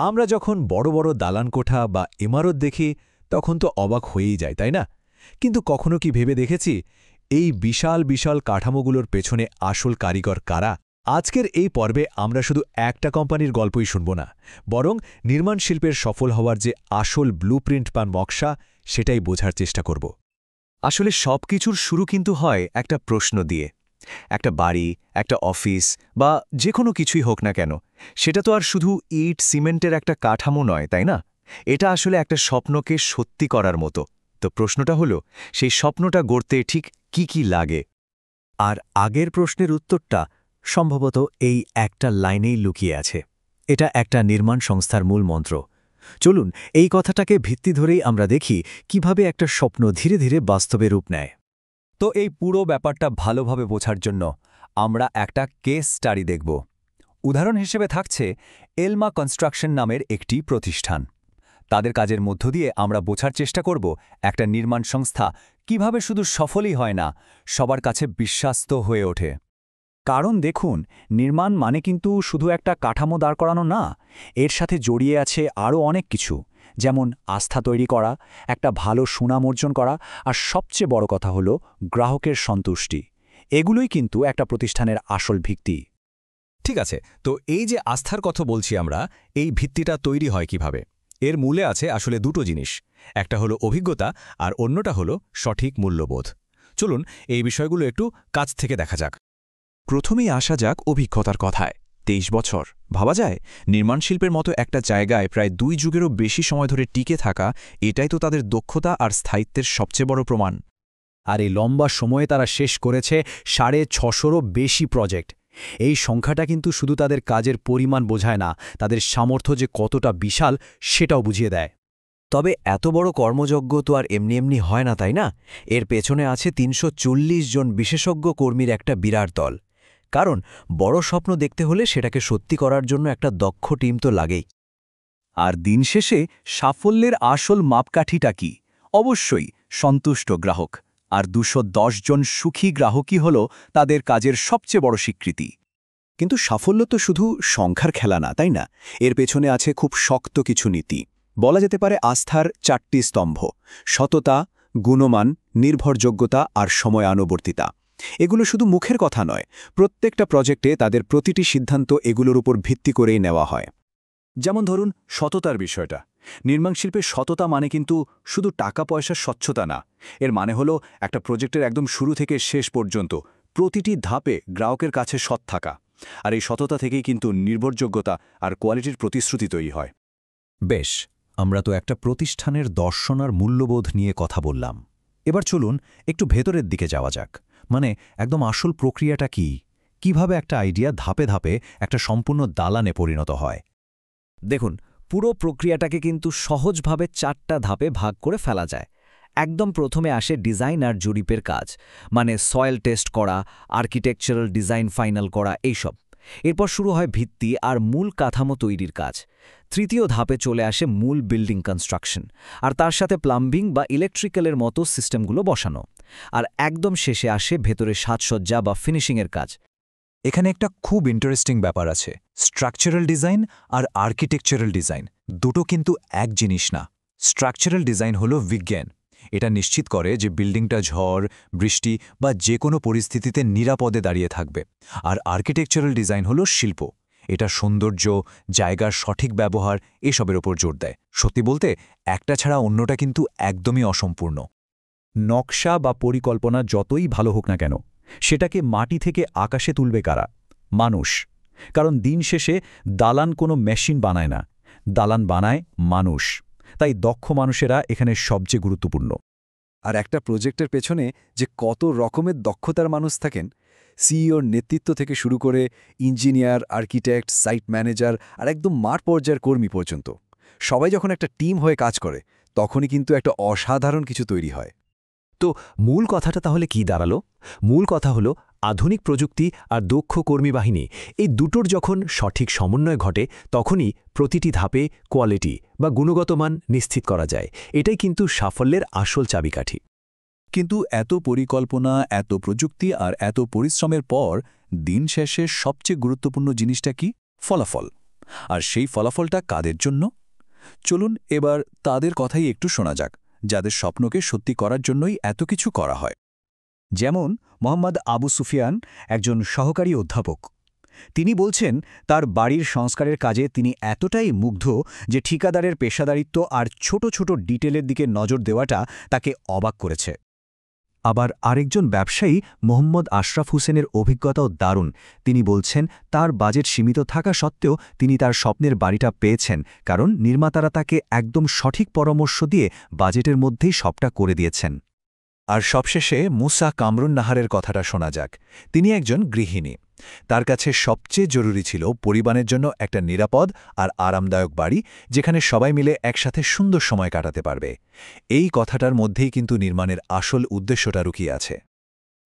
আমরা যখন বড় বড় দালান কোঠা বা ইমারত দেখি তখন তো অবাক হয়েই যায়, তাই না? কিন্তু কখনো কি ভেবে দেখেছি এই বিশাল বিশাল কাঠামোগুলোর পেছনে আসল কারিগর কারা? আজকের এই পর্বে আমরা শুধু একটা কোম্পানির গল্পই শুনব না, বরং নির্মাণ শিল্পের সফল হওয়ার যে আসল ব্লুপ্রিন্ট বা নকশা সেটাই বোঝার চেষ্টা করব। আসলে সবকিছুর শুরু কিন্তু হয় একটা প্রশ্ন দিয়ে। একটা বাড়ি, একটা অফিস বা যে কোনো কিছুই হোক না কেন, সেটা তো আর শুধু ইট সিমেন্টের একটা কাঠামো নয়, তাই না? এটা আসলে একটা স্বপ্নকে সত্যি করার মতো। তো প্রশ্নটা হলো, সেই স্বপ্নটা গড়তে ঠিক কি কি লাগে? আর আগের প্রশ্নের উত্তরটা সম্ভবত এই একটা লাইনেই লুকিয়ে আছে। এটা একটা নির্মাণ সংস্থার মূল মন্ত্র। চলুন এই কথাটাকে ভিত্তি ধরেই আমরা দেখি কিভাবে একটা স্বপ্ন ধীরে ধীরে বাস্তবে রূপ নেয়। তো এই পুরো ব্যাপারটা ভালোভাবে বোঝার জন্য আমরা একটা কেস স্টাডি দেখব। উদাহরণ হিসেবে থাকছে এলমা কনস্ট্রাকশন নামের একটি প্রতিষ্ঠান। তাদের কাজের মধ্য দিয়ে আমরা বোঝার চেষ্টা করব একটা নির্মাণ সংস্থা কিভাবে শুধু সফলই হয় না, সবার কাছে বিশ্বাস্ত হয়ে ওঠে। কারণ দেখুন, নির্মাণ মানে কিন্তু শুধু একটা কাঠামো দাঁড় করানো না, এর সাথে জড়িয়ে আছে আরও অনেক কিছু, যেমন আস্থা তৈরি করা, একটা ভালো সুনাম অর্জন করা, আর সবচেয়ে বড় কথা হলো গ্রাহকের সন্তুষ্টি। এগুলোই কিন্তু একটা প্রতিষ্ঠানের আসল ভিত্তি। ঠিক আছে, তো এই যে আস্থার কথা বলছি আমরা, এই ভিত্তিটা তৈরি হয় কিভাবে? এর মূলে আছে আসলে দুটো জিনিস। একটা হলো অভিজ্ঞতা আর অন্যটা হলো সঠিক মূল্যবোধ। চলুন এই বিষয়গুলো একটু কাছ থেকে দেখা যাক। প্রথমেই আসা যাক অভিজ্ঞতার কথায়। ২৩ বছর ভাবা যায়, নির্মাণ শিল্পের মতো একটা জায়গায় প্রায় ২ যুগেরও বেশি সময় ধরে টিকে থাকা, এটাই তো তাদের দক্ষতা আর স্থায়িত্বের সবচেয়ে বড় প্রমাণ। আর এই লম্বা সময়ে তারা শেষ করেছে ৬৫০রও বেশি প্রজেক্ট। এই সংখ্যাটা কিন্তু শুধু তাদের কাজের পরিমাণ বোঝায় না, তাদের সামর্থ্য যে কতটা বিশাল সেটাও বুঝিয়ে দেয়। তবে এত বড় কর্মযজ্ঞ তো আর এমনি এমনি হয় না, তাই না? এর পেছনে আছে ৩৪০ জন বিশেষজ্ঞ কর্মীর একটা বিরাট দল। কারণ বড় স্বপ্ন দেখতে হলে সেটাকে সত্যি করার জন্য একটা দক্ষ টিম তো লাগেই। আর দিন শেষে সাফল্যের আসল মাপকাঠিটা কি? অবশ্যই সন্তুষ্ট গ্রাহক। আর ২১০ জন সুখী গ্রাহকই হল তাদের কাজের সবচেয়ে বড় স্বীকৃতি। কিন্তু সাফল্য তো শুধু সংখ্যার খেলা না, তাই না? এর পেছনে আছে খুব শক্ত কিছু নীতি। বলা যেতে পারে আস্থার ৪টি স্তম্ভ: সততা, গুণমান, নির্ভরযোগ্যতা আর সময়ানুবর্তিতা। এগুলো শুধু মুখের কথা নয়, প্রত্যেকটা প্রজেক্টে তাদের প্রতিটি সিদ্ধান্ত এগুলোর উপর ভিত্তি করেই নেওয়া হয়। যেমন ধরুন সততার বিষয়টা। নির্মাণ শিল্পে সততা মানে কিন্তু শুধু টাকা পয়সার স্বচ্ছতা না, এর মানে হলো একটা প্রজেক্টের একদম শুরু থেকে শেষ পর্যন্ত প্রতিটি ধাপে গ্রাহকের কাছে সৎ থাকা। আর এই সততা থেকেই কিন্তু নির্ভরযোগ্যতা আর কোয়ালিটির প্রতিশ্রুতি তৈরি হয়। বেশ, আমরা তো একটা প্রতিষ্ঠানের দর্শন আর মূল্যবোধ নিয়ে কথা বললাম। এবার চলুন একটু ভেতরের দিকে যাওয়া যাক। মানে একদম আসল প্রক্রিয়াটা কি? কিভাবে একটা আইডিয়া ধাপে ধাপে একটা সম্পূর্ণ দালানে পরিণত হয়? দেখুন, পুরো প্রক্রিয়াটাকে কিন্তু সহজভাবে ৪টা ধাপে ভাগ করে ফেলা যায়। একদম প্রথমে আসে ডিজাইন আর জরিপের কাজ, মানে সয়েল টেস্ট করা, আর্কিটেকচারাল ডিজাইন ফাইনাল করা, এইসব। এরপর শুরু হয় ভিত্তি আর মূল কাঠামো তৈরির কাজ। তৃতীয় ধাপে চলে আসে মূল বিল্ডিং কনস্ট্রাকশন, আর তার সাথে প্লাম্বিং বা ইলেকট্রিক্যালের মতো সিস্টেমগুলো বসানো। আর একদম শেষে আসে ভেতরে সাজসজ্জা বা ফিনিশিংয়ের কাজ। এখানে একটা খুব ইন্টারেস্টিং ব্যাপার আছে। স্ট্রাকচারাল ডিজাইন আর আর্কিটেকচারাল ডিজাইন দুটো কিন্তু এক জিনিস না। স্ট্রাকচারাল ডিজাইন হলো বিজ্ঞান। এটা নিশ্চিত করে যে বিল্ডিংটা ঝড়, বৃষ্টি বা যে কোনো পরিস্থিতিতে নিরাপদে দাঁড়িয়ে থাকবে। আর আর্কিটেকচারাল ডিজাইন হলো শিল্প। এটা সৌন্দর্য, জায়গার সঠিক ব্যবহার এসবের ওপর জোর দেয়। সত্যি বলতে একটা ছাড়া অন্যটা কিন্তু একদমই অসম্পূর্ণ। নকশা বা পরিকল্পনা যতই ভালো হোক না কেন, সেটাকে মাটি থেকে আকাশে তুলবে কারা? মানুষ। কারণ দিন শেষে দালান কোনো মেশিন বানায় না, দালান বানায় মানুষ। তাই দক্ষ মানুষেরা এখানে সবচেয়ে গুরুত্বপূর্ণ। আর একটা প্রজেক্টের পেছনে যে কত রকমের দক্ষতার মানুষ থাকেন, সিইওর নেতৃত্ব থেকে শুরু করে ইঞ্জিনিয়ার, আর্কিটেক্ট, সাইট ম্যানেজার আর একদম মাঠ পর্যায়ের কর্মী পর্যন্ত, সবাই যখন একটা টিম হয়ে কাজ করে, তখনই কিন্তু একটা অসাধারণ কিছু তৈরি হয়। তো মূল কথাটা তাহলে কি দাঁড়ালো? মূল কথা হলো আধুনিক প্রযুক্তি আর দক্ষ কর্মী বাহিনী, এই দুটোর যখন সঠিক সমন্বয় ঘটে, তখনই প্রতিটি ধাপে কোয়ালিটি বা গুণগত মান নিশ্চিত করা যায়। এটাই কিন্তু সাফল্যের আসল চাবিকাঠি। কিন্তু এত পরিকল্পনা, এত প্রযুক্তি আর এত পরিশ্রমের পর দিন শেষে সবচেয়ে গুরুত্বপূর্ণ জিনিসটা কি? ফলাফল। আর সেই ফলাফলটা কাদের জন্য? চলুন এবার তাদের কথাই একটু শোনা যাক, যাদের স্বপ্নকে সত্যি করার জন্যই এত কিছু করা হয়। যেমন মোহাম্মদ আবু সুফিয়ান, একজন সহকারী অধ্যাপক। তিনি বলছেন তার বাড়ির সংস্কারের কাজে তিনি এতটাই মুগ্ধ যে ঠিকাদারের পেশাদারিত্ব আর ছোট ছোট ডিটেলের দিকে নজর দেওয়াটা তাকে অবাক করেছে। আবার আরেকজন ব্যবসায়ী মোহাম্মদ আশরাফ হোসেনের অভিজ্ঞতাও দারুণ। তিনি বলছেন তার বাজেট সীমিত থাকা সত্ত্বেও তিনি তার স্বপ্নের বাড়িটা পেয়েছেন, কারণ নির্মাতারা তাকে একদম সঠিক পরামর্শ দিয়ে বাজেটের মধ্যেই সবটা করে দিয়েছেন। আর সবশেষে মুসা কামরুন নাহারের কথাটা শোনা যাক। তিনি একজন গৃহিণী। তার কাছে সবচেয়ে জরুরি ছিল পরিবারের জন্য একটা নিরাপদ আর আরামদায়ক বাড়ি, যেখানে সবাই মিলে একসাথে সুন্দর সময় কাটাতে পারবে। এই কথাটার মধ্যেই কিন্তু নির্মাণের আসল উদ্দেশ্যটা লুকিয়ে আছে।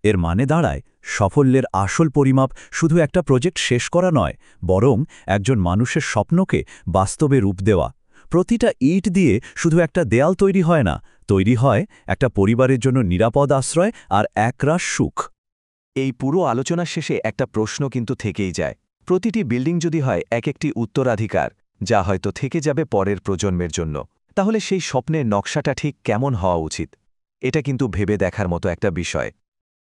এর মানে দাঁড়ায়, সাফল্যের আসল পরিমাপ শুধু একটা প্রজেক্ট শেষ করা নয়, বরং একজন মানুষের স্বপ্নকে বাস্তবে রূপ দেওয়া। প্রতিটা ইট দিয়ে শুধু একটা দেয়াল তৈরি হয় না, তৈরি হয় একটা পরিবারের জন্য নিরাপদ আশ্রয় আর একরাশ সুখ। এই পুরো আলোচনার শেষে একটা প্রশ্ন কিন্তু থেকেই যায়। প্রতিটি বিল্ডিং যদি হয় এক একটি উত্তরাধিকার, যা হয়তো থেকে যাবে পরের প্রজন্মের জন্য, তাহলে সেই স্বপ্নের নকশাটা ঠিক কেমন হওয়া উচিত? এটা কিন্তু ভেবে দেখার মতো একটা বিষয়।